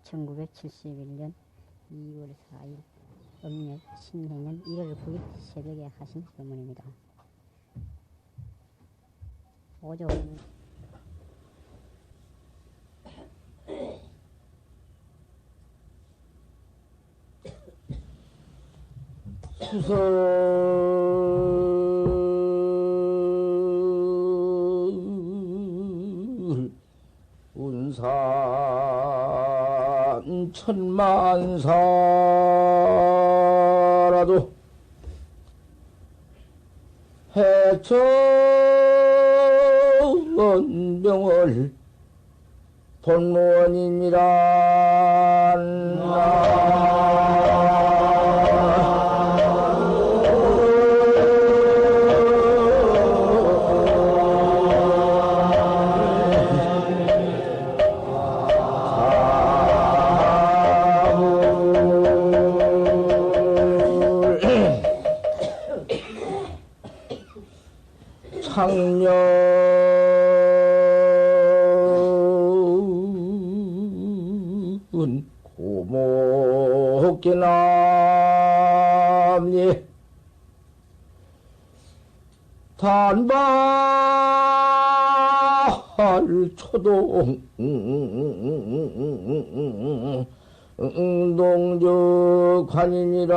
1971년 2월 4일 음력 신해년 1월 9일 새벽에 하신 법문입니다. 오종은 수설 운산 천만사라도 해천명을 본무원이니라. 창녀은 고목계남리 단발 초동 동적관이니라.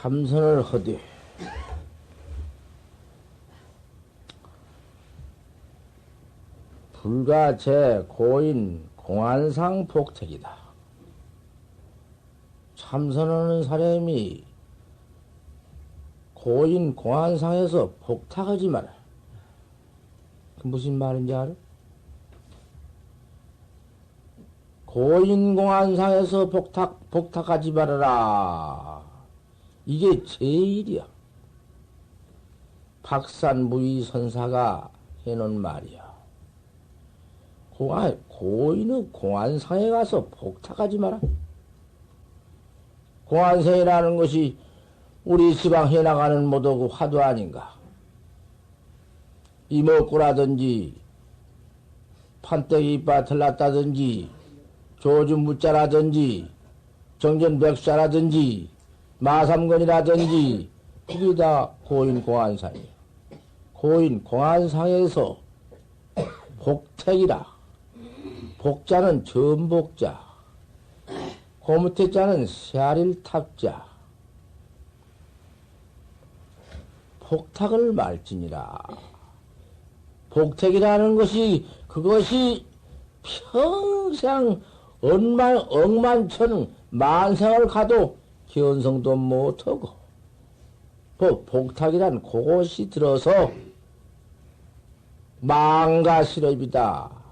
참선을 하되 불가 제 고인 공안상 복택이다. 참선하는 사람이 고인 공안상에서 복탁하지 마라. 그 무슨 말인지 알아? 고인 공안상에서 복탁하지 말아라. 이게 제일이야. 박산무의 선사가 해놓은 말이야. 고인의 공안상에 가서 복탁하지 마라. 공안상이라는 것이 우리 시방 해나가는 모두 그 화두 아닌가. 이목구라든지 판때기 이빨 났다든지 조주 무자라든지 정전백사라든지 마삼건이라든지 그게 다 고인 공안상이에요. 고인 공안상에서 복택이라. 복자는 전복자, 그 밑에 자는 세아릴 탑자. 복탁을 말지니라. 복택이라는 것이 그것이 평생 억만천 만생을 가도 견성도 못하고, 복탁이란 그것이 들어서 망가시럽이다.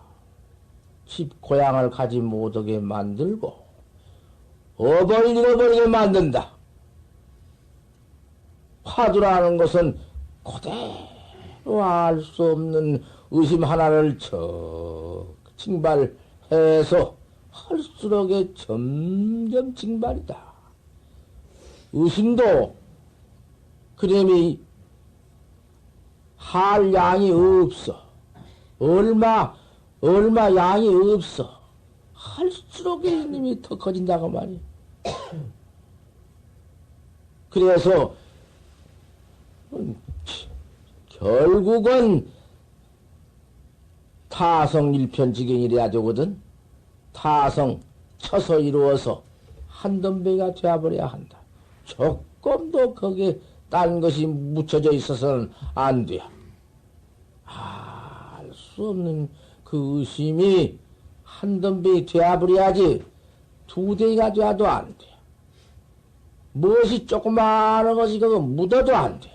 집 고향을 가지 못하게 만들고 업을 잃어버리게 만든다. 화두라는 것은 그대로 알 수 없는 의심 하나를 척 징발해서 할수록에 점점 징발이다. 의심도 그림이 할 양이 없어. 얼마 양이 없어. 할수록 이놈이 더 커진다고 말이야. 그래서 결국은 타성 일편지경이래야 되거든. 타성 쳐서 이루어서 한덤배가 되어버려야 한다. 조금도 거기에 딴 것이 묻혀져 있어서는 안 돼. 알 수 없는 그 의심이 한 덤비 되어버려야지 두 대가 되어도 안 돼. 무엇이 조그마한 것이 그거 묻어도 안 돼.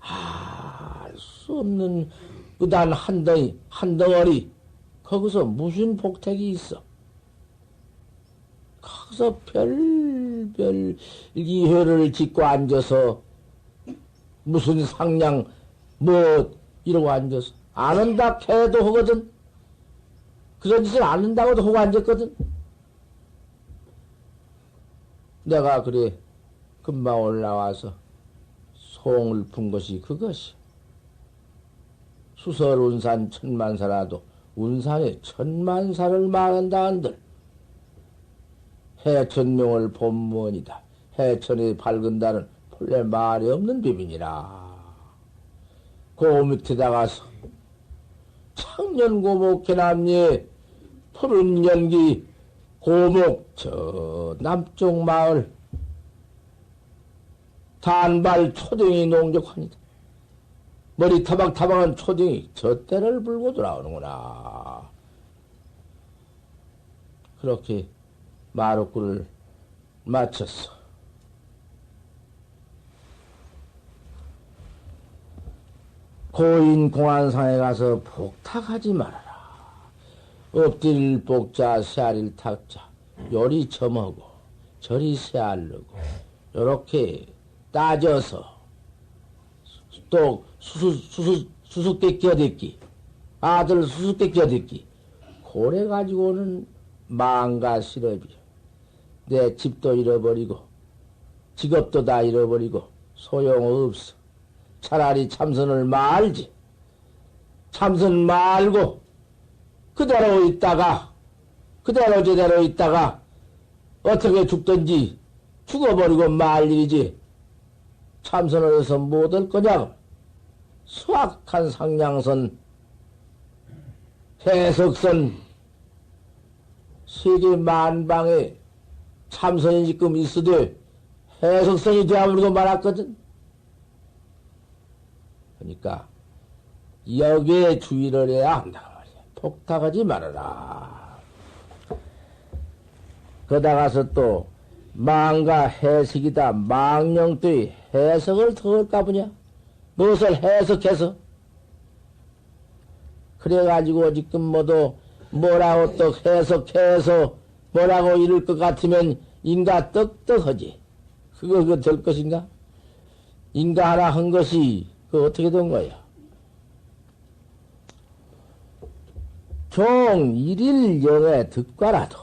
알 수 없는 그단 한 덩어리 거기서 무슨 복택이 있어. 거기서 별별 이회를 짓고 앉아서 무슨 상냥 뭐 이러고 앉아서 안 한다 해도 하거든. 그런 짓을 안 한다고도 하고 앉았거든. 내가 그래 금방 올라와서 송을 푼 것이 그것이 수설 운산 천만사라도 운산에 천만사를 망한다 한들 해천명을 본무원이다. 해천이 밝은다는 본래 말이 없는 비밀이라. 그 밑에다 가서 창년고목해남리에 푸른 연기 고목 저 남쪽 마을 단발 초등이 농적하니다. 머리 타박타박한 초등이 저 때를 불고 돌아오는구나. 그렇게 마루꾼을 마쳤어. 고인 공안상에 가서 복탁하지 말아라. 엎드릴 복자, 세아릴 탁자, 요리 점하고, 저리 세알르고, 요렇게 따져서, 또 수수께 끼어듣기, 아들 수수께 끼어듣기, 고래 가지고는 망가 시럽이야. 내 집도 잃어버리고, 직업도 다 잃어버리고, 소용없어. 차라리 참선을 말지. 참선 말고, 그대로 있다가, 그대로 제대로 있다가, 어떻게 죽든지 죽어버리고 말 일이지. 참선을 해서 못 할 거냐고. 수악한 상냥선, 해석선, 세계 만방에 참선이 지금 있으되 해석선이 되어버리고 말았거든. 그러니까 여기에 주의를 해야 한다 말이야. 폭탁하지 말아라. 거다 가서 또 망가 해석이다. 망령도의 해석을 더 할까 보냐? 무엇을 해석해서? 그래가지고 지금 모두 뭐라고 또 해석해서 뭐라고 이럴 것 같으면 인가 떡떡하지. 그거 될 것인가? 인가 하나 한 것이 그 어떻게 된 거야? 종 일일 영에 듣과라도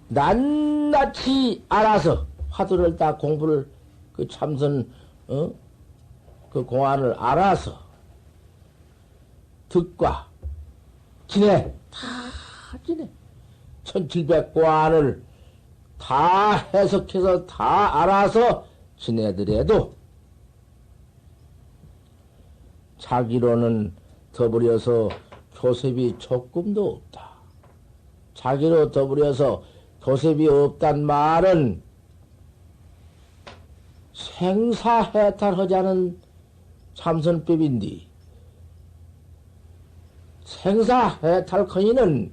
낱낱이 알아서 화두를 다 공부를 그 참선 그 공안을 알아서 듣과 지내 다 지내 1700관을 다 해석해서 다 알아서 지내더라도 자기로는 더불여서 교섭이 조금도 없다. 자기로 더불여서 교섭이 없단 말은 생사해탈하자는 참선법인데 생사해탈커니는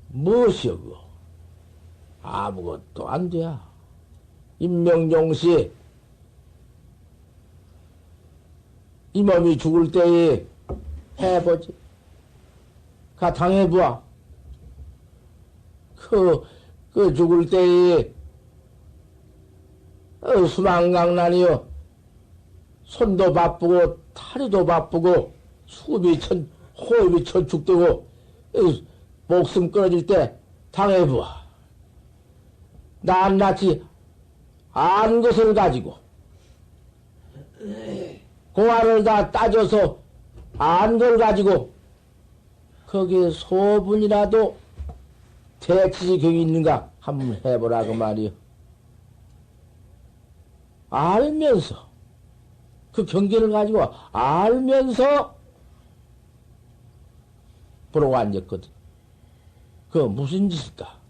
무엇이고 아무것도 안 돼야. 임명종시 이 몸이 죽을 때에 해보지. 가 당해보아. 그 죽을 때에 수망강난이요. 손도 바쁘고 다리도 바쁘고 호흡이 천축되고 목숨 끊어질 때 당해보아. 낱낱이 안 것을 가지고 공안을 다 따져서 안 걸 가지고 거기에 소분이라도 대치지경이 있는가 한번 해보라 그 말이요. 알면서 그 경계를 가지고 알면서 보러고 앉았거든. 그 무슨 짓일까?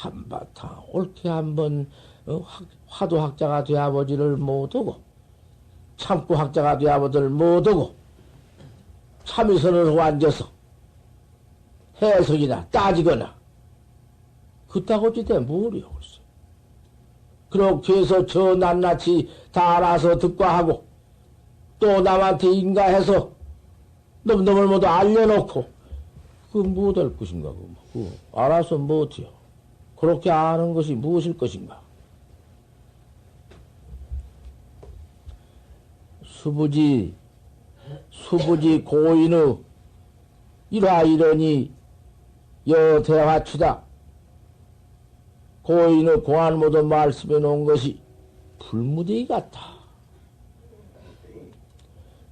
한바탕 옳게 한번 화두 학자가 되어보지를 못하고 참고 학자가 되어보지를 못하고 참의선을 하고 앉아서 해석이나 따지거나 그따고 지대 뭐리요 글쎄. 그렇게 해서 저 낱낱이 다 알아서 듣고 하고 또 남한테 인가해서 넘넘을 모두 알려놓고 그 뭐 될 것인가 그 알아서 못해요. 그렇게 아는 것이 무엇일 것인가. 수부지 고인의 이러니 여대화추다. 고인의 공안 모두 말씀해 놓은 것이 불무대기 같아.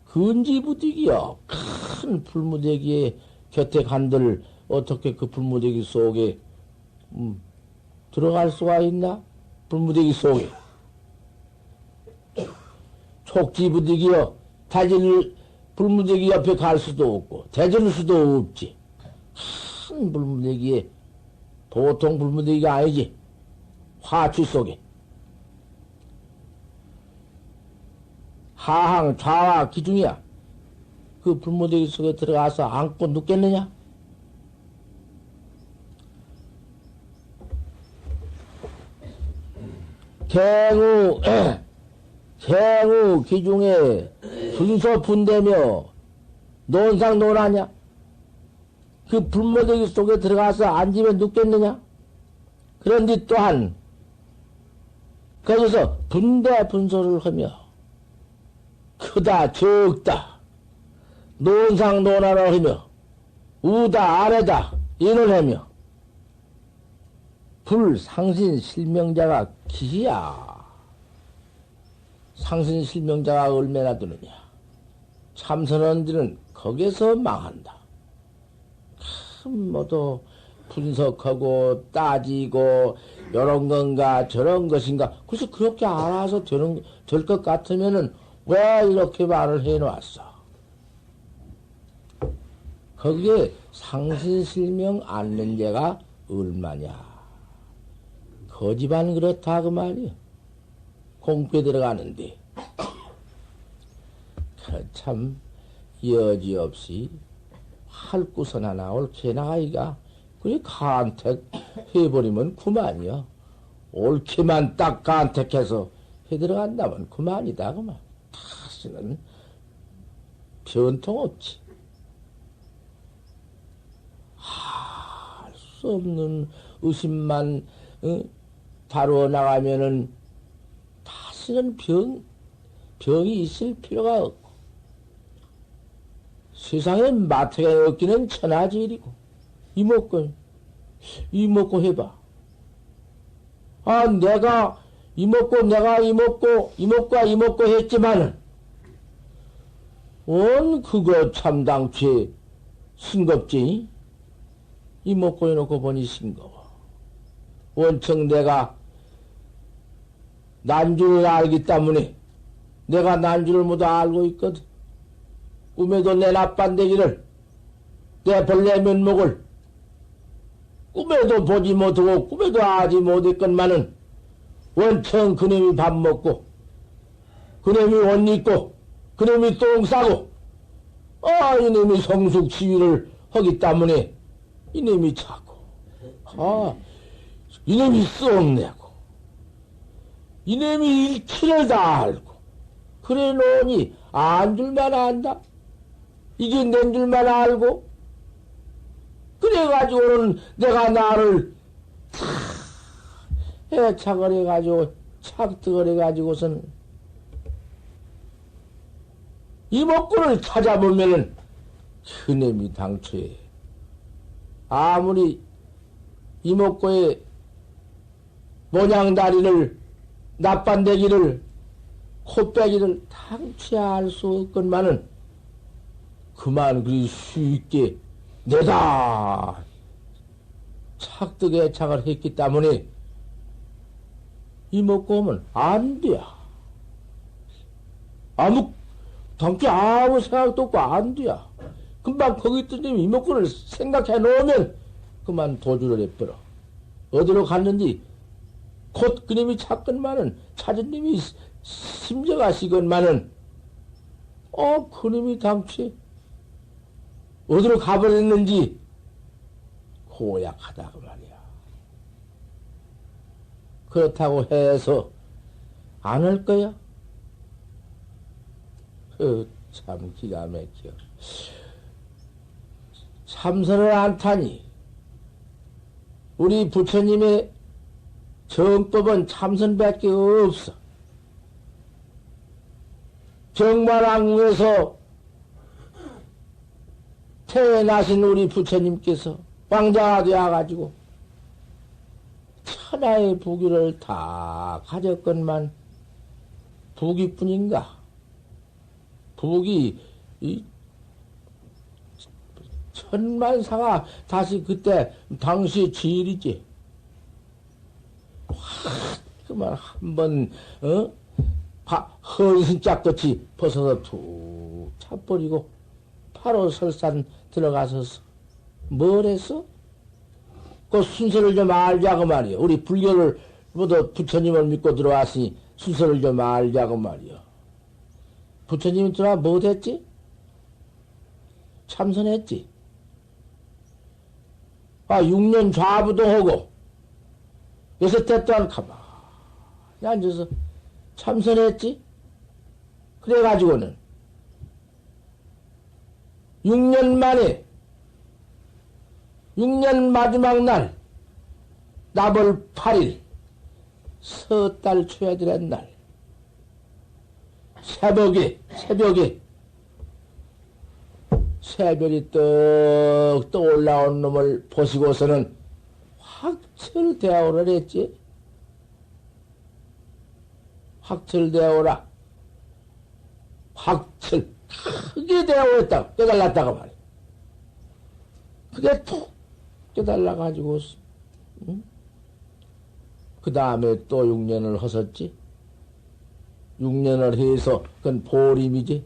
근지부득이여 큰 불무대기에 곁에 간들 어떻게 그 불무대기 속에 들어갈 수가 있나? 불무대기 속에 촉지부득이여 다질 불무대기 옆에 갈 수도 없고 대질 수도 없지. 큰 불무대기에 보통 불무대기가 아니지. 화추 속에 하항 좌와 기중이야. 그 불무대기 속에 들어가서 안고 눕겠느냐? 갱우 기중에 분소 분대며 논상 논하냐? 그 불무대기 속에 들어가서 앉으면 눕겠느냐? 그런데 또한 거기서 분대 분소를 하며 크다 적다 논상 논하라 하며 우다 아래다 인을 하며 불상신 실명자가 기야. 상신 실명자가 얼마나 되느냐. 참선원들은 거기서 망한다. 참 모두 분석하고 따지고 이런 건가 저런 것인가. 그래서 그렇게 알아서 될 것 같으면은 왜 이렇게 말을 해놓았어? 거기에 상신실명 않는 데가 얼마냐. 거지반 그렇다 그 말이야. 공부에 들어가는데 참 여지없이 할구선 하나 옳게 나가기가 그게 간택 해버리면 그만이야. 옳게만 딱 간택해서 해 들어간다면 그만이다 그만. 다시는 변통 없지. 할 수 없는 의심만 다루어 나가면은 다시는 병이 있을 필요가 없고 세상에 마태가 없기는 천하제일이고 이먹고 해봐. 아 내가 이먹고 했지만은 원 그거 참당최 싱겁지. 이먹고 해놓고 보니 싱거워. 원청 내가 난주를 알기 때문에 내가 난주를 모두 알고 있거든. 꿈에도 내 나빤데기를 내 벌레 면목을 꿈에도 보지 못하고 꿈에도 알지 못했건만은 원청 그놈이 밥 먹고 그놈이 옷 입고 그놈이 똥 싸고 이놈이 성숙치유를 하기 때문에 이놈이 자고 이놈이 썩내고 이놈이 일치를 다 알고 그래 놓으니 안 줄만 안다. 이게 낸 줄만 알고 그래가지고는 내가 나를 해착을 해가지고 착득을 해가지고선 이목구를 찾아보면은 그놈이 당초에 아무리 이목구의 모양다리를 나빤데기를 콧배기를 당초에 알 수 없건만은 그만 그리 쉽게 내가 착득에 착을 했기 때문에 이먹고 오면 안 돼. 당초 아무 생각도 없고 안 돼. 금방 거기 있던 이먹고를 생각해 놓으면 그만 도주를 해버려. 어디로 갔는지 곧 그님이 찾건만은 찾은 님이 심정하시건만은 그님이 당최 어디로 가버렸는지 고약하다 그 말이야. 그렇다고 해서 안 올 거야? 참 기가 막혀. 참선을 안 타니 우리 부처님의 정법은 참선밖에 없어. 정말왕궁에서 태어나신 우리 부처님께서 왕자가 되어가지고 천하의 부귀를 다 가졌건만 부귀뿐인가? 부귀 천만사가 다시 그때 당시 지일이지. 그만 한번 헌신짝같이 벗어서 툭 차버리고 바로 설산 들어가서서 뭘 했어? 그 순서를 좀 알자고 말이야. 우리 불교를 모두 부처님을 믿고 들어왔으니 순서를 좀 알자고 말이야. 부처님이 들어와 뭐 됐지? 참선했지. 6년 좌부동하고 6대 동안 가만히 앉아서 참선했지? 그래가지고는 6년 만에 6년 마지막 날 나벌 8일 서달 초야들의 날 새벽이 떡 올라온 놈을 보시고서는 확철대오를 했지. 확철대오라. 확철 크게 대오했다. 깨달았다가 말이야. 그게 툭 깨달아가지고 응? 그 다음에 또 6년을 허섰지. 6년을 해서 그건 보림이지.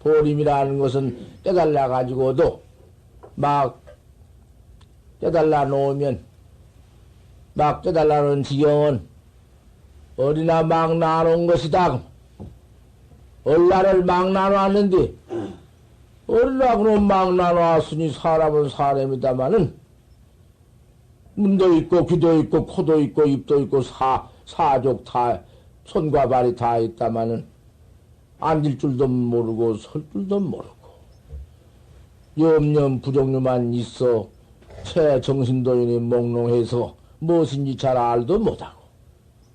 보림이라는 것은 깨달아가지고도 막 깨달아 놓으면 막 깨달아 놓은 지경은 어리나 막 나놓은 것이다. 얼라를 막 나눠왔는데 얼라고는 막 나눠왔으니 사람은 사람이다마는 눈도 있고 귀도 있고 코도 있고 입도 있고 사족 다 손과 발이 다 있다마는 앉을 줄도 모르고 설 줄도 모르고 염려 부정료만 있어 체 정신도인이 몽롱해서 무엇인지 잘 알도 못하고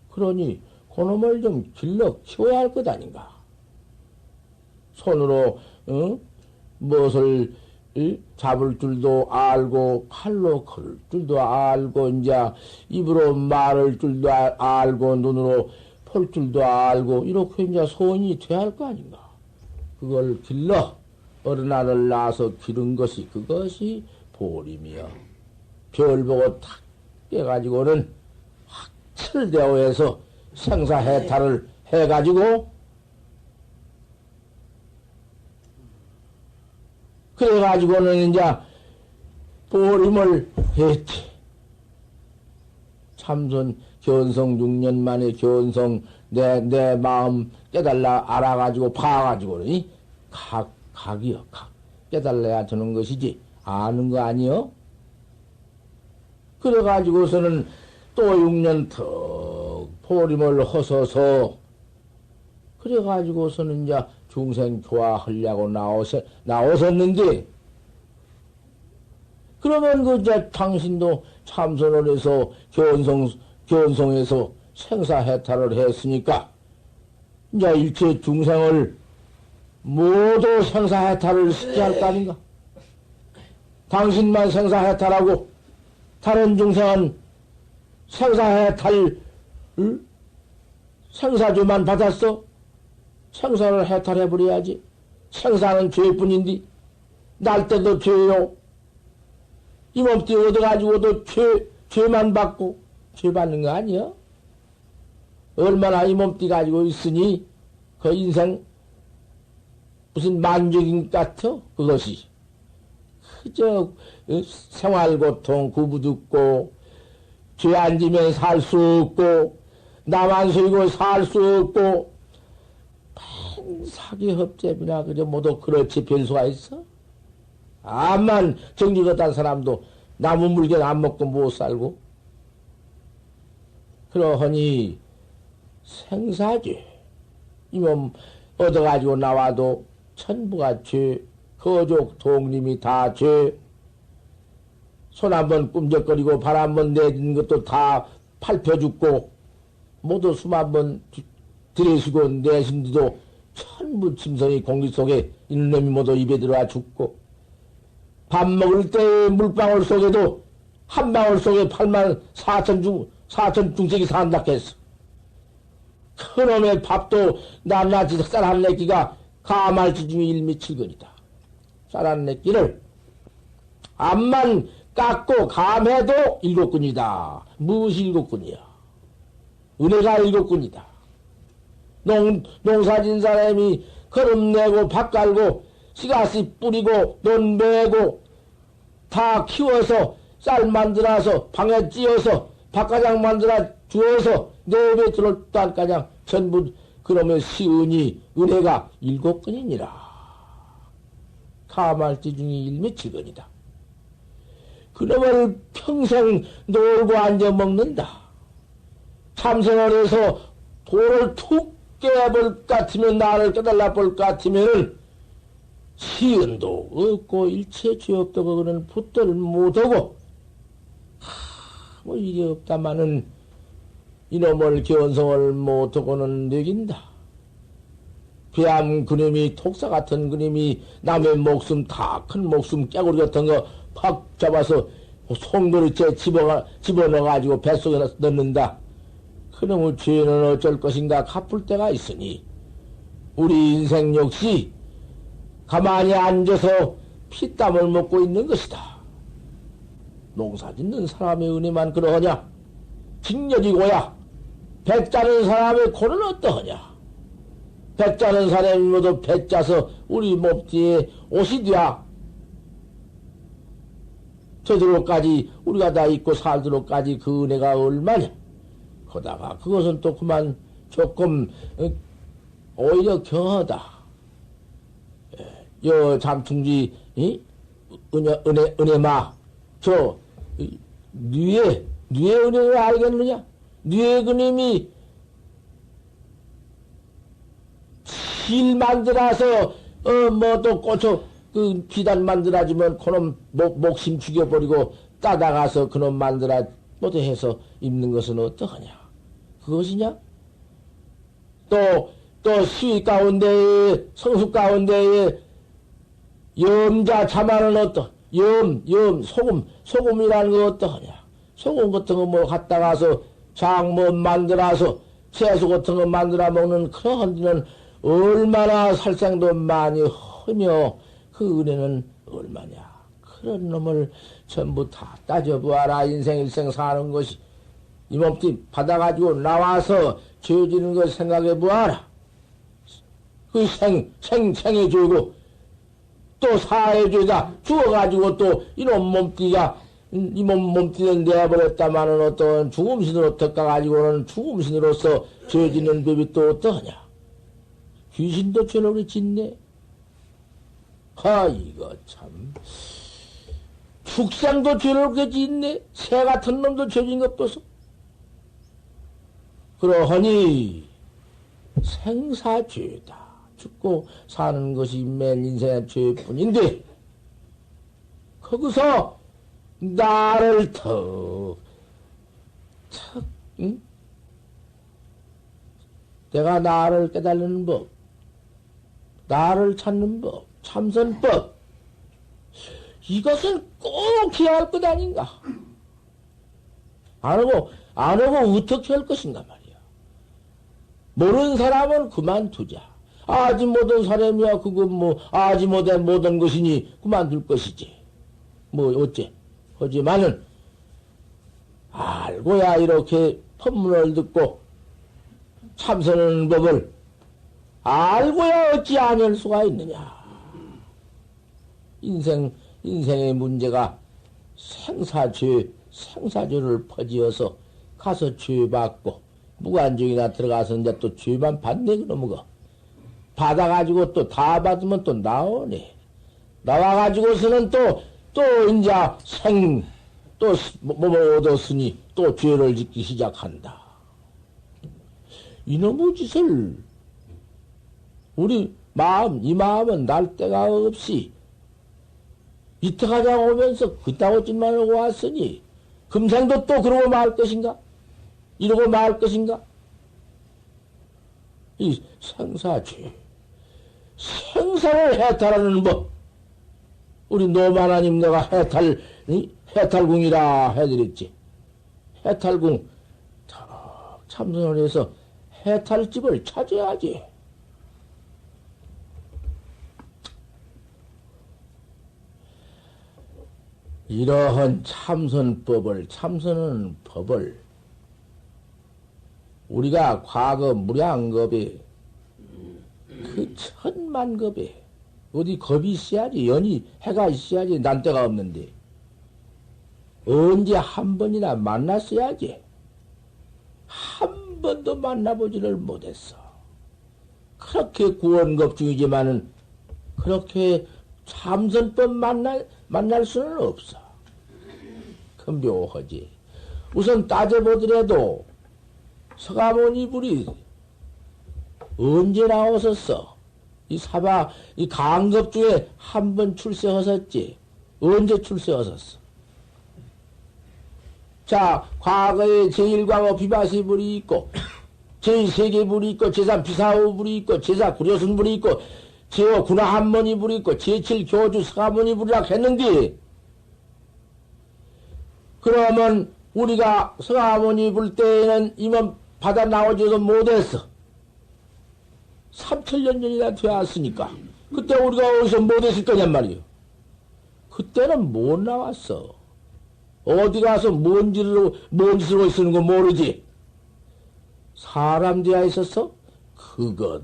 그러니 그놈을 좀 길러 키워야 할 것 아닌가. 손으로 무엇을 잡을 줄도 알고 칼로 걸 줄도 알고 이제 입으로 말할 줄도 알고 눈으로 볼 줄도 알고 이렇게 이제 소원이 돼야 할 거 아닌가. 그걸 길러 어른아를 낳아서 기른 것이 그것이 보림이여. 별 보고 탁 깨가지고는 확철대오해서 생사해탈을 해가지고 그래가지고는 이제 보림을 했지. 참선 견성 6년 만에 견성 내 마음 깨달라 알아가지고 봐가지고는 각이여 각 깨달아야 되는 것이지 아는 거 아니여? 그래가지고서는 또 6년 더 보림을 허서서 그래가지고서는 이제 중생 교화하려고 나오셨는데 그러면 이제 당신도 참선을 해서 견성해서 생사해탈을 했으니까 이제 일체 중생을 모두 생사해탈을 시켜야 할 거 아닌가? 당신만 생사해탈하고 다른 중생은 생사해탈 생사주만 받았어? 생사를 해탈해버려야지. 생사는 죄뿐인데 날 때도 죄요. 이 몸띠 얻어가지고도 죄만 받고 죄 받는 거 아니야? 얼마나 이 몸띠 가지고 있으니 그 인생 무슨 만족인 것 같아? 그것이 그저 생활고통 구부듣고 죄 안 지면 살 수 없고, 나만 속이고 살 수 없고, 사기 흡제비나 그저 모두 그렇지 별 수가 있어? 암만 정직었다는 사람도 나무 물건 안 먹고 못 살고. 그러하니 생사죄. 이몸 얻어가지고 나와도 천부가 죄, 거족 동림이 다 죄. 손 한번 꿈적거리고 발 한번 내딛는 것도 다 밟혀 죽고, 모두 숨 한번 들이쉬고 내쉰데도 천부 침성이 공기 속에 있는 놈이 모두 입에 들어와 죽고, 밥 먹을 때 물방울 속에도 한 방울 속에 84,000 중생이 산다 했어. 그놈의 밥도 낱낱이 쌀 한 내끼가 가말지 중에 일미칠근이다. 쌀 한 내끼를 암만 깎고 감해도 일곱근이다. 무엇이 일곱근이야? 은혜가 일곱근이다. 농사진 사람이 거름 내고 밥 갈고 씨가씨 뿌리고 논 메고 다 키워서 쌀 만들어서 방에 찧어서 밥가장 만들어 주어서 내 입에 들어올 딸가장 전부 그러면 시은이 은혜가 일곱근이니라. 가말지 중에 일미칠근이다. 그놈을 평생 놀고 앉아 먹는다. 참선을 해서 돌을 툭 깨볼 것 같으면, 나를 깨달아 볼 것 같으면은 시은도 없고 일체 죄 없다고 그는 붙들 못하고, 뭐 이게 없다마는 이놈을 견성을 못하고는 뇌긴다. 배암 그놈이 독사 같은 그놈이 남의 목숨, 다 큰 목숨 깨구리 같은 거 팍 잡아서 송도리째 집어넣어가지고 뱃속에 넣는다. 그놈의 죄는 어쩔 것인가 갚을 때가 있으니, 우리 인생 역시 가만히 앉아서 피땀을 먹고 있는 것이다. 농사 짓는 사람의 은혜만 그러하냐? 직녀지고야 배짜는 사람의 고는 어떠하냐? 배짜는 사람이 모두 배짜서 우리 몸뒤에 옷이 되야 저들로까지 우리가 다 있고 살도록까지 그 은혜가 얼마냐? 거다가 그것은 또 그만 조금 오히려 경하다. 여 잠충지 은혜마 저 뇌의 은혜를 알겠느냐? 뇌의 그님이 실 만들어서 뭐 또 꽂혀 그 비단 만들어주면 그놈 목심 죽여버리고 따다가서 그놈 만들어 모두 해서 입는 것은 어떠하냐? 그것이냐? 또 시위 가운데에 성수 가운데에 염자 참하는 소금이라는 거 어떠하냐? 소금 같은 거 뭐 갖다 가서 장모 만들어서 채소 같은 거 만들어 먹는 그런 데는 얼마나 살생도 많이 하며 그 은혜는 얼마냐? 그런 놈을 전부 다 따져보아라. 인생 일생 사는 것이 이 몸띠 받아가지고 나와서 죄지는 걸 생각해보아라. 그 생의 죄고 또 사의 죄다 죽어가지고 또 이놈 몸띠가 이 몸띠는 내버렸다마는 어떤 죽음신으로 덮어가지고는 죽음신으로서 죄지는 법이 또 어떠하냐? 귀신도 죄를 우리 짓네. 이거 참. 축생도 죄를 그렇게 짓네. 새 같은 놈도 죄진 것 보소. 그러하니 생사죄다. 죽고 사는 것이 맨 인생의 죄뿐인데, 거기서 나를 응? 내가 나를 깨달는 법, 나를 찾는 법, 참선법, 이것은 꼭 해야 할 것 아닌가? 안 하고 어떻게 할 것인가 말이야. 모르는 사람은 그만두자. 아지 못한 사람이야. 그건 뭐, 아지 못한 것이니 그만둘 것이지. 뭐, 어째. 하지만은, 알고야 이렇게 법문을 듣고 참선하는 법을 알고야 어찌 아닐 수가 있느냐. 인생의 문제가 생사죄, 생사주를 퍼지어서 가서 죄받고 무관중이나 들어가서 이제 또 죄만 받네 그놈의 받아가지고 또 다 받으면 또 나오네. 나와가지고서는 또 이제 또 얻었으니 또 죄를 짓기 시작한다. 이놈의 짓을 우리 이 마음은 날 데가 없이 이태가장 오면서 그따구 짓만 하고 왔으니 금생도 또 그러고 말 것인가? 이러고 말 것인가? 이 생사죄, 생사를 해탈하는 법. 우리 노만하님 내가 해탈궁이라 해드렸지. 해탈궁 참선을 해서 해탈집을 찾아야지. 이러한 참선은 법을 우리가 과거 무량겁에 그 천만겁에 어디 겁이 있어야지, 연이 해가 있어야지, 난 데가 없는데 언제 한 번이나 만났어야지. 한 번도 만나보지를 못했어. 그렇게 구원급 중이지만은 그렇게 참선법 만날 수는 없어. 그 묘하지. 우선 따져보더라도 서가모니 불이 언제 나오셨어? 이 강급 중에 한 번 출세하셨지. 언제 출세하셨어? 자, 과거에 제1광어 비바시 불이 있고, 제2세계 불이 있고, 제3 비사후 불이 있고, 제4 구려순 불이 있고, 제5 군화한머니 불이 있고, 제7 교주 서가모니 불이라 했는데, 그러면 우리가 서가모니 불 때에는 이만 받아 나오지도 못했어. 3천년 전이나 되었으니까. 그때 우리가 어디서 못했을 거냔 말이요. 그때는 못 나왔어. 어디 가서 뭔 짓을 하고 있는 거 모르지. 사람 되어 있었어? 그거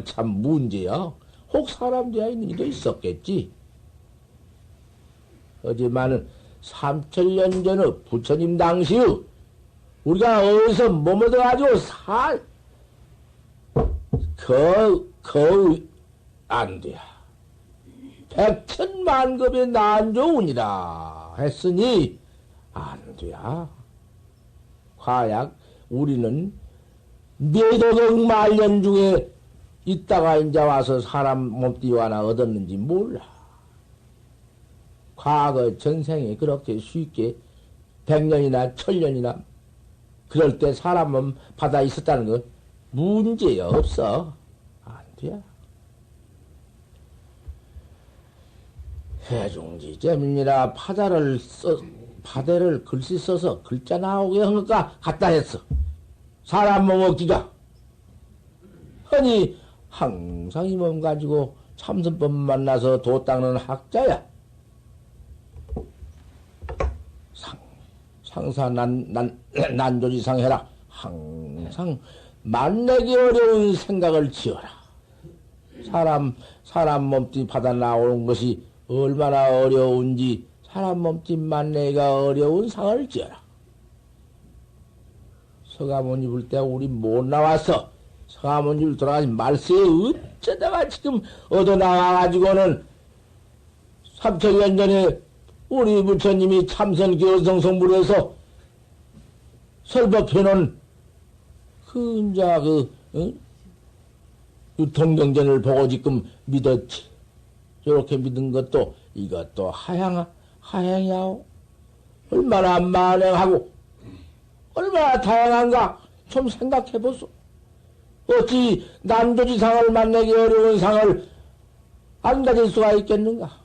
참 문제야. 혹 사람 되어 있는 일도 있었겠지. 하지만은 3천년 전의 부처님 당시의 우리가 어디서 머물러가지고 안 돼. 백천만급의 난조운이라 했으니 안 돼. 과약 우리는 몇억 말년 중에 있다가 이제 와서 사람 몸띠 하나 얻었는지 몰라. 과거 전생에 그렇게 쉽게 100년이나 1000년이나 그럴 때 사람 몸 받아 있었다는 건 문제야 없어. 안 돼. 해중지 재민이라 파대를 글씨 써서 글자 나오게 한 것과 같다 했어. 사람 몸 얻기가. 허니 항상 이 몸 가지고 참선법 만나서 도 닦는 학자야. 상사 난조지상 해라. 항상 만나기 어려운 생각을 지어라. 사람 몸띠 받아 나오는 것이 얼마나 어려운지 사람 몸띠 만나기가 어려운 상을 지어라. 서가모니 불 때 우리 못 나왔어. 서가모니 불 돌아가신 말세에 어쩌다가 지금 얻어 나와가지고는 3천년 전에 우리 부처님이 참선 교성성불에서 설법해놓은 유통경전을 보고 지금 믿었지. 저렇게 믿은 것도 이것도 하향이야오. 얼마나 만행하고 얼마나 다양한가 좀 생각해보소. 어찌 난조지상을 만나기 어려운 상을 안 가질 수가 있겠는가?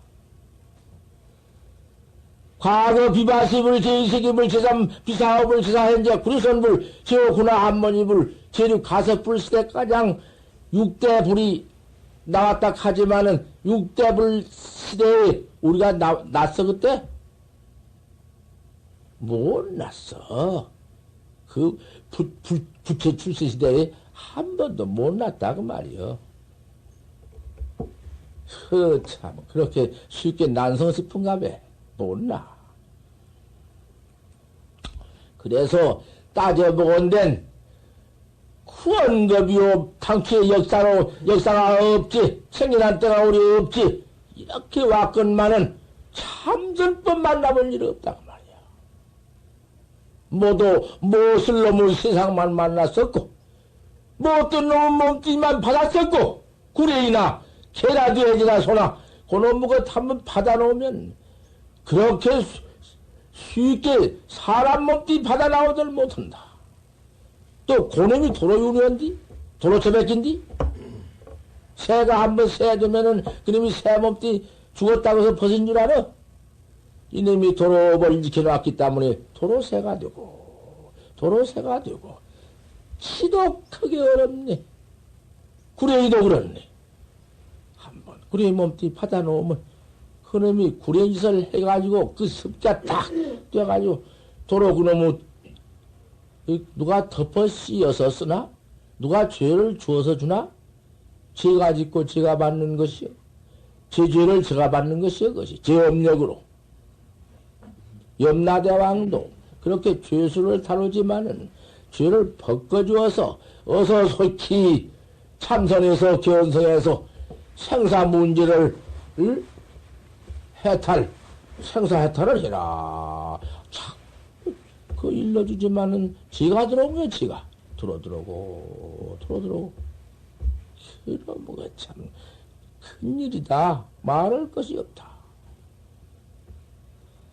과거 비바시불, 제2세기불, 제3 비사업불, 제4현재 구리선불, 제5 군화한머니불, 제6 가석불 시대가장 6대 불이 나왔다 하지만은 6대 불 시대에 우리가 났어 그때? 못 났어. 그 부처 출세 시대에 한 번도 못 났다 그 말이요. 참 그렇게 쉽게 난성 싶은가 봐. 못 나. 그래서 따져보건된 후원급이요 당초의 역사가 없지 생겨난 때가 우리 없지 이렇게 왔건만은 참선법 만나본 일이 없다고 말이야. 모두 무엇을 놈의 세상만 만났었고 뭐 어떤 놈의 몸뚱이만 받았었고 구레이나 개나 돼지나 소나 그놈의 것 한번 받아놓으면 그렇게 쉽게 사람 몸뚱이 받아 나오들 못한다. 또 그놈이 도로 유리한디? 도로 처박힌디? 새가 한번 새두면은 그놈이 새 몸뚱이 죽었다고 해서 벗은 줄 알아? 이놈이 도로를 지켜놨기 때문에 도로새가 되고 도로새가 되고 지독하게 어렵네. 구레이도 그렇네. 한번 구레이 몸뚱이 받아 놓으면 그놈이 구레이짓을 해가지고 그 습자 딱 떼가지고 도로 그놈의 누가 덮어 씌어서 쓰나? 누가 죄를 주어서 주나? 죄가 짓고 죄가 받는 것이요. 제 죄를 제가 받는 것이요. 그것이 죄업력으로. 염라대왕도 그렇게 죄수를 다루지만은 죄를 벗겨주어서 어서 속히 참선해서 견성해서 생사 문제를 생사 해탈을 해라. 그 일러주지만은 지가 들어오면 지가 들어오고 그런 뭐가 참 큰일이다. 말할 것이 없다.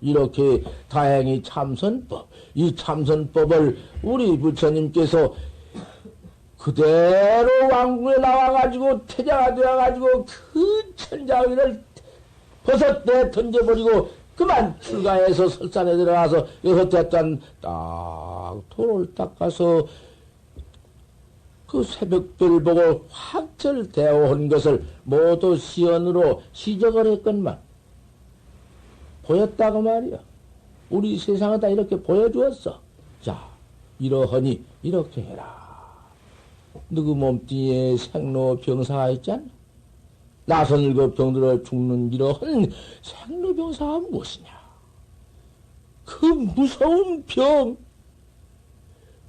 이렇게 다행히 참선법, 이 참선법을 우리 부처님께서 그대로 왕궁에 나와가지고 태자가 되어가지고 그 천자위를 벗었대 던져버리고 그만 출가해서 설산에 들어가서 여섯 대단 딱 돌을 닦아서 그 새벽별 보고 확철대오한 것을 모두 시연으로 시적을 했건만 보였다고 말이야. 우리 세상에다 이렇게 보여주었어. 자, 이러하니 이렇게 해라. 누구 몸뚱이에 생로병사가 있잖아. 나선 늙어 병들어 죽는 이러한 생로병사가 무엇이냐? 그 무서운 병,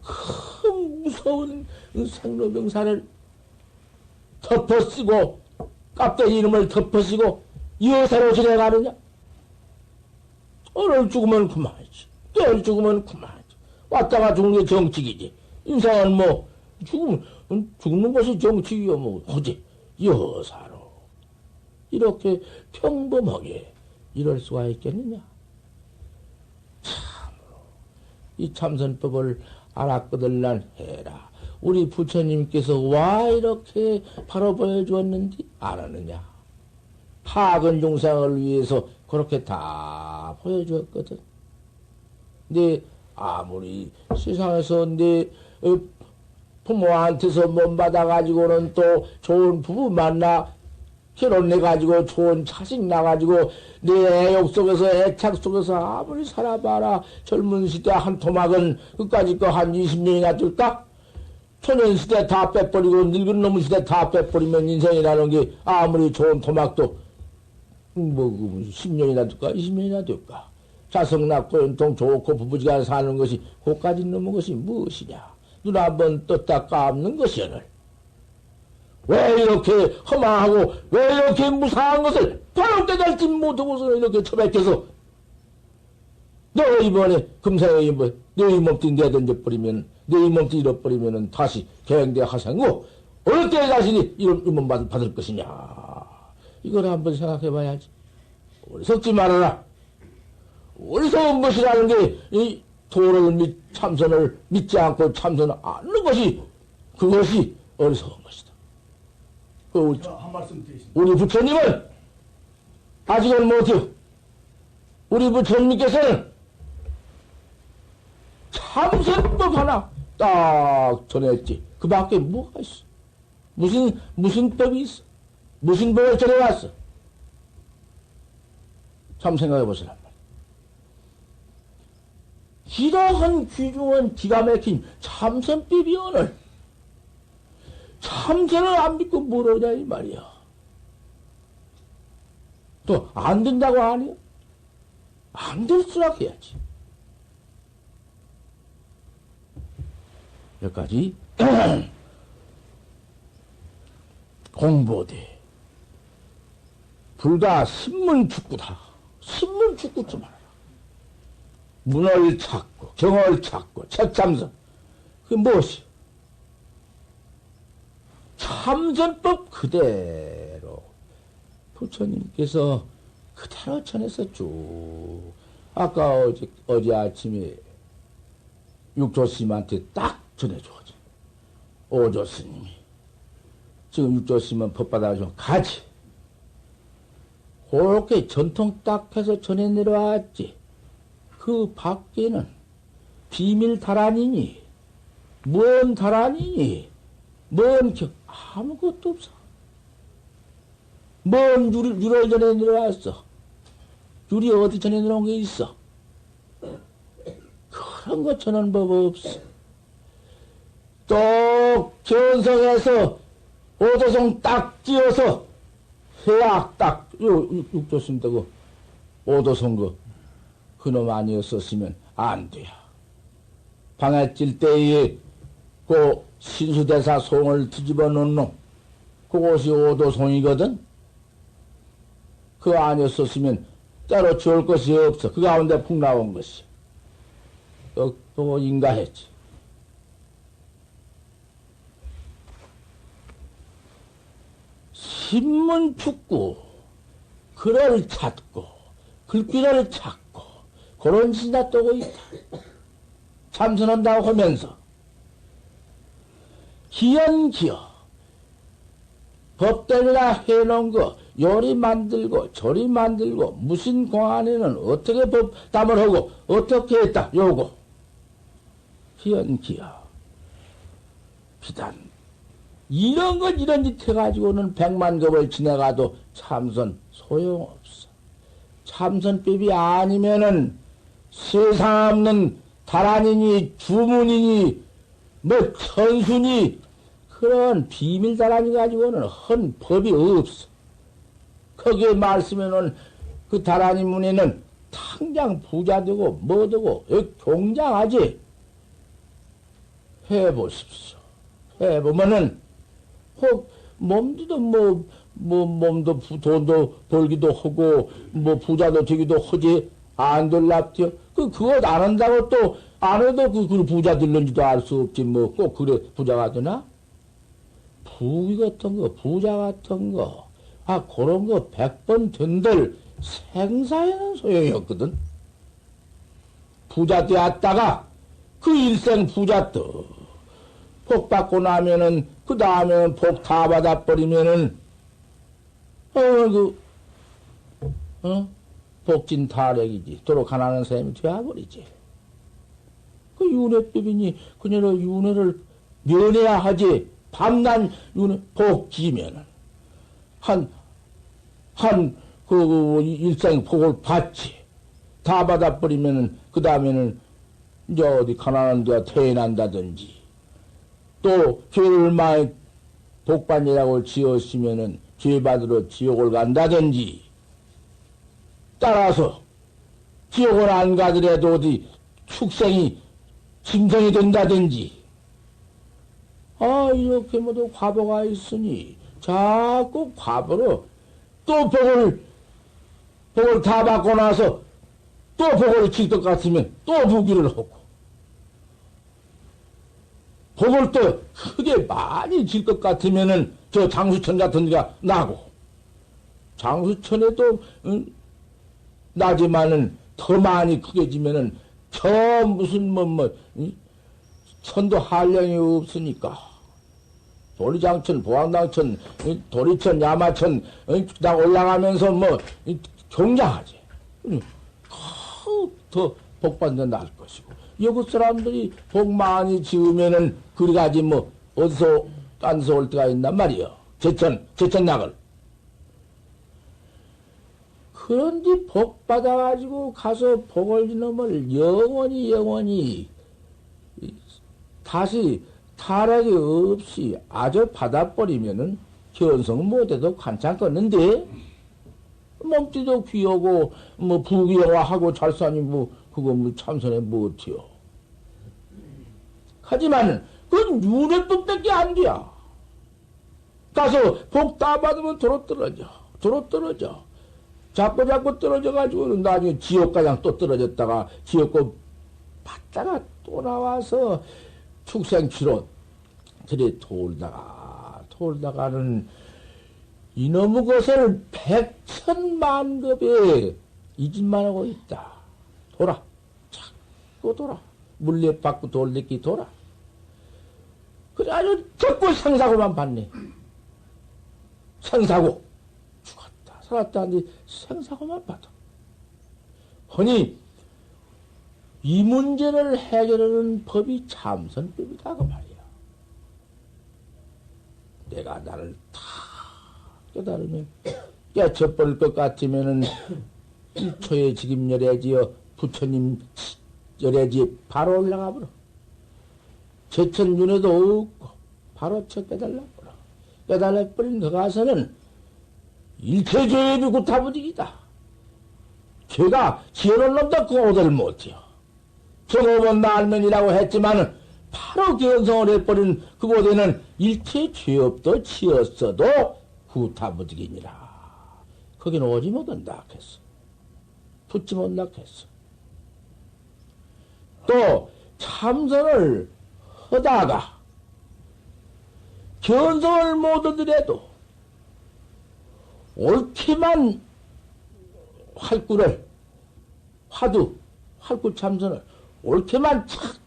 그 무서운 생로병사를 덮어쓰고 깝대기 이름을 덮어쓰고 여사로 지내가느냐? 오늘 죽으면 그만이지. 내일 죽으면 그만이지. 왔다가 죽는 게 정치이지. 인생은 뭐 죽는 것이 정치이요. 뭐 어제 여사로 이렇게 평범하게 이럴 수가 있겠느냐? 참으로 이 참선법을 알았거들란 해라. 우리 부처님께서 와 이렇게 바로 보여주었는데 안 하느냐? 하근 중생을 위해서 그렇게 다 보여주었거든. 내 아무리 세상에서 내 부모한테서 몸 받아가지고는 또 좋은 부부 만나 결혼해가지고 좋은 자식 나가지고 내 애욕 속에서 애착 속에서 아무리 살아봐라. 젊은 시대 한 토막은 끝까지 거 한 20년이나 될까? 초년 시대 다 빼버리고 늙은 놈의 시대 다 빼버리면 인생이라는 게 아무리 좋은 토막도 뭐 10년이나 될까? 20년이나 될까? 자석 낳고 연통 좋고 부부지간 사는 것이 그까지 넘은 것이 무엇이냐? 눈 한번 떴다 감는 것이 오늘. 왜 이렇게 허망하고 왜 이렇게 무상한 것을 바로 깨달지 못하고서 이렇게 처박혀서 너 이번에 금생에 뭐 너희 몸뚱이 내던져버리면 너희 몸뚱이 잃어버리면 다시 개행대 하생고 어느 때 자신이 이런 받을 것이냐 이걸 한번 생각해 봐야지. 어리석지 말아라. 어리석은 것이라는 게 이 도를 참선을 믿지 않고 참선을 않는 것이 그것이 어리석은 것이다. 우리 부처님은 아직은 못해요. 우리 부처님께서는 참선법 하나 딱 전했지. 그 밖에 뭐가 있어? 무슨 법이 있어? 무슨 법을 전해왔어? 참 생각해 보시란 말이야. 이러한 귀중한 기가 막힌 참선법이 오늘 참선을 안 믿고 뭘 하냐 이 말이야. 또 안 된다고 하니? 안 될 수락 해야지. 여기까지 공보대. 불가 신문축구다. 신문축구쯤 알아요. 문을 찾고 경을 찾고 책참선. 그게 무엇이? 참선법 그대로 부처님께서 그대로 전해서 쭉 아까 어제 아침에 육조스님한테 딱 전해줘가지고 오조스님이 지금 육조스님은 법받아 좀 가지. 그렇게 전통 딱 해서 전해 내려왔지. 그 밖에는 비밀 달안이니 뭔 달안이니 뭔 아무것도 없어. 뭔 유를 전해 내려왔어. 유리 어디 전해 내려온 게 있어. 그런 거 전하는 법 없어. 또 견성해서 오도성 딱 띄어서 해악 딱 육조심 되고 오도성 그놈 아니었었으면 안 돼요. 방에 찔 때에 그 신수대사 송을 뒤집어 놓은 놈 그것이 오도송이거든. 그거 아니었었으면 따로 지을 것이 없어. 그 가운데 푹 나온 것이. 또 인가했지. 신문축구 글을 찾고 글귀를 찾고 그런 신다 떠고 있다. 참선한다고 하면서 기연기여 법대로나 해놓은 거 요리 만들고 저리 만들고 무슨 공안에는 어떻게 법담을 하고 어떻게 했다 요거 기연기여 비단 이런 것 이런 짓 해가지고는 100만 급을 지내가도 참선 소용없어. 참선법이 아니면은 세상 없는 달안이니 주문이니 뭐 천순이 그런 비밀 달안이 가지고는 헌 법이 없어. 거기에 말씀에는 그 달안이 문에는 당장 부자 되고 뭐 되고 경장하지. 해보십시오. 해보면은 혹 몸도 몸도 돈도 벌기도 하고 뭐 부자도 되기도 하지. 안 될랍디요. 그거 안 한다고 또 안 해도 그 부자 될는지도 알 수 없지. 뭐 꼭 그래 부자가 되나? 부귀 같은 거, 부자 같은 거, 그런 거 100번 된들 생사에는 소용이 없거든. 부자 되었다가 그 일생 부자 복 받고 나면은 그 다음에는 복 다 받아버리면은 복진 타락이지. 도로 가난한 사람이 되어버리지. 그 윤회법이니 그녀의 윤회를 면해야 하지. 밤낮 윤회 복지면은 그 일생 복을 받지. 다 받아버리면은 그 다음에는 이제 어디 가난한 데가 태어난다든지 또 죄를 많이 복반이라고 지었으면은 죄 받으러 지옥을 간다든지 따라서 지옥을 안 가더라도 어디 축생이 짐승이 된다든지 이렇게 모두 과보가 있으니 자꾸 과보로 또 복을 다 받고 나서 또 복을 칠 것 같으면 또 부귀를 하고 복을 또 크게 많이 질 것 같으면은 저 장수천 같은 데가 나고 장수천에도 나지만은 더 많이 크게 지면은 저 무슨 천도 한량이 없으니까 도리장천, 보왕당천, 도리천, 야마천 딱 올라가면서 경장하지. 더 복받는 날 것이고 여기 사람들이 복 많이 지으면은 그리가지 어디서 딴 데서 올 때가 있단 말이요. 제천낙을. 그런데 복 받아가지고 가서 복을 이놈을 영원히 다시 타락이 없이 아주 받아버리면은 견성 못해도 괜찮겠는데 몸띠도 귀하고 부귀영화하고 잘 사니 그거 참선에 못해요. 하지만 그 그건 윤회법밖에 안 돼야. 가서 복 다 받으면 도로 떨어져. 도로 떨어져. 자꾸 떨어져가지고는 나중에 지옥가장 또 떨어졌다가 지옥고 받다가 또 나와서 축생취로 그래 돌다가는 이놈의 것을 백천만급에 이짓만 하고 있다. 돌아. 자꾸 돌아. 물레 받고 돌리기 돌아. 그래 아주 자꾸 생사고만 받네. 생사고. 죽었다. 살았다 하는데 생사고만 받아. 허니 이 문제를 해결하는 법이 참선법이다 그 말이야. 내가 나를 다 깨달으면 깨쳐버릴 것 같으면은 1초에 지금 열애지어 부처님 열애지에 바로 올라가 버려. 제천윤회도 없고 바로 쳐 깨달라 버려. 깨달아 버린 그 가서는 일체죄비 구타부직이다. 죄가 지어놓은 놈도 그 오들 못해요. 정오면 날면이라고 했지만은 바로 견성을 해버린 그곳에는 일체 죄업도 지었어도 구타부득이니라. 거기는 오지 못한다 했어. 붙지 못한다 했어. 또 참선을 하다가 견성을 못 얻으래도 옳게만 활구 참선을 옳게만 착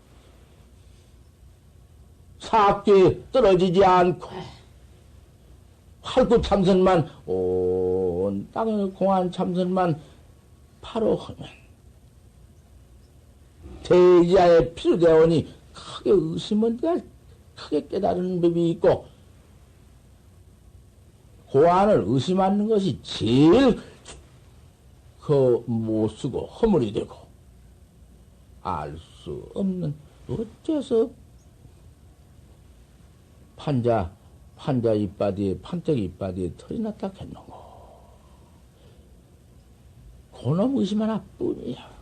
사악교에 떨어지지 않고 활구 참선만 온 땅을 공한 참선만 바로 하면 대지하에 필요되오니 크게 의심은 내가 크게 깨달은 법이 있고 고안을 의심하는 것이 제일 못 쓰고 허물이 되고 알 수 없는 어째서 판자 이빠디에 판때기 이빠디에 털이 났다 했는고. 그놈 의심 하나뿐이야.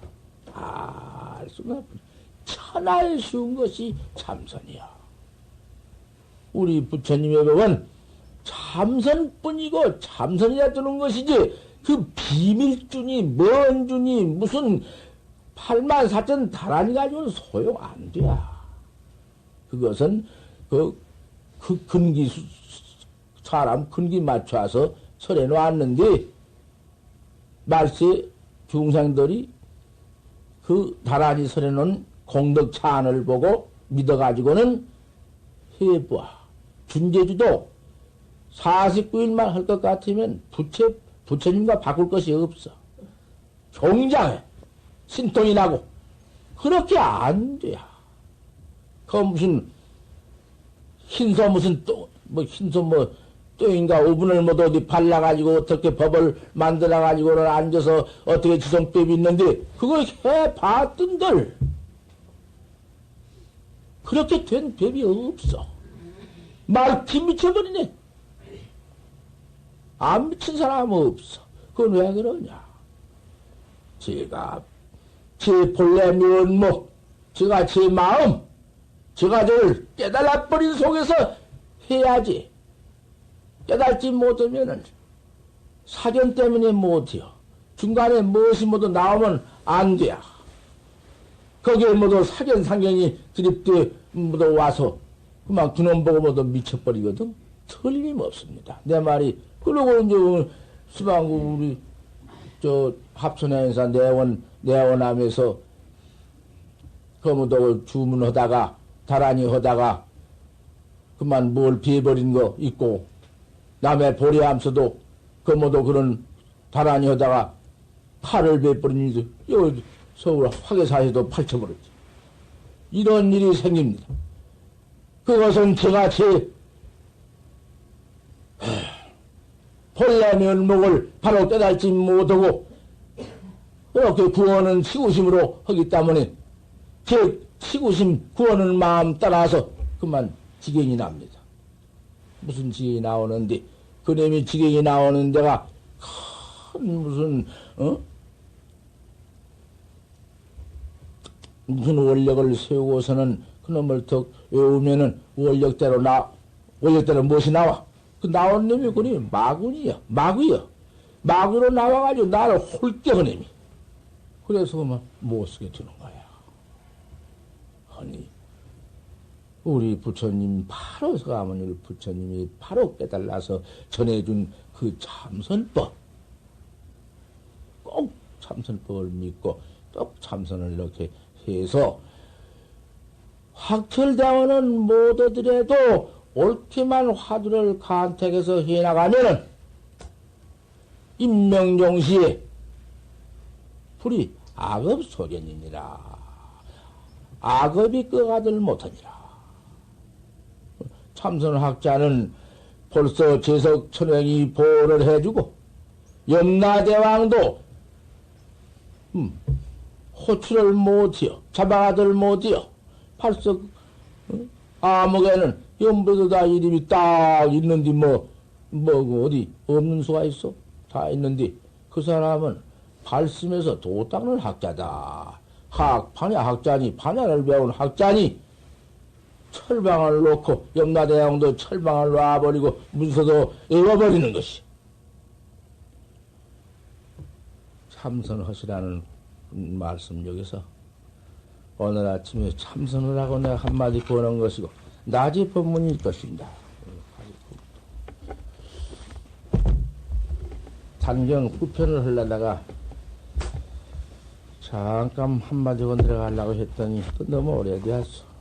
알 수가 없는 천하에 쉬운 것이 참선이야. 우리 부처님의 법은 참선뿐이고 참선이라 뜨는 것이지 그 비밀준이 뭔 준이 무슨 84,000 다란이 가지고는 소용 안 돼야. 그것은 그 근기 사람 근기 맞춰서 설해 놓았는데 말세 중생들이 그 다란이 설해 놓은 공덕 차안을 보고 믿어가지고는 해보아. 준제주도 49일만 할 것 같으면 부처님과 바꿀 것이 없어. 경장해. 신통이 나고. 그렇게 안 돼야. 그 무슨, 흰소 무슨 흰소 똥인가 오분을 못 어디 발라가지고 어떻게 법을 만들어가지고는 앉아서 어떻게 지성법이 있는데, 그걸 해봤던들. 그렇게 된 법이 없어. 말피 미쳐버리네. 안 미친 사람은 없어. 그건 왜 그러냐. 제가 제 본래 면목, 제가 제 마음, 제가 저를 깨달아버린 속에서 해야지. 깨달지 못하면은 사견 때문에 못해요. 중간에 무엇이 모두 나오면 안 돼요. 거기에 모두 사견 상견이 드립대 모두 와서 그만 그놈 보고 모두 미쳐버리거든. 틀림없습니다. 내 말이. 그러고 이제 수방구 우리 합천행사 내원하면서 거무도 주문하다가 다란이 하다가 그만 뭘 비해버린 거 있고 남의 보리함서도 거무도 그런 다란이 하다가 팔을 베버린 일도 여기 서울 화계사에도 팔쳐버렸지. 이런 일이 생깁니다. 그것은 제가 제 본래 면목을 바로 깨달지 못하고 이렇게 구원은 치구심으로 하기 때문에 제 치구심 구원은 마음 따라서 그만 지경이 납니다. 무슨 지경이 나오는데 그놈이 지경이 나오는 데가 큰 무슨 원력을 세우고서는 그놈을 더 외우면은 원력대로 무엇이 나와? 그 나온 놈이 그니 마군이여, 마구여. 마구로 나와가지고 나를 홀대한 놈이. 그래서 그만 못 쓰게 되는 거야. 아니, 우리 부처님, 바로 서가모니 부처님이 바로 깨달아서 전해준 그 참선법. 꼭 참선법을 믿고 또 참선을 이렇게 해서 확철대원은 못 얻으려도 옳게만 화두를 간택해서 해나가면은 임명종시에 불이 악업 소견이니라. 악업이 끄가들 못하니라. 참선학자는 벌써 재석 천행이 보호를 해주고 염라대왕도 호출을 못해요. 잡아가들 못해요. 벌써 암흑에는 염불도 다 이름이 딱 있는데 어디 없는 수가 있어? 다 있는데 그 사람은 발심에서 도 닦는 학자다. 학자니 반야를 배운 학자니 철방을 놓고 염라대왕도 철방을 놔버리고 문서도 읽어버리는 것이 참선하시라는 말씀 여기서 오늘 아침에 참선을 하고 내가 한마디 보는 것이고 낮이 법문일 것입니다. 단경 후편을 하려다가 잠깐 한마디 건드려 가려고 했더니 또 너무 오래되었어.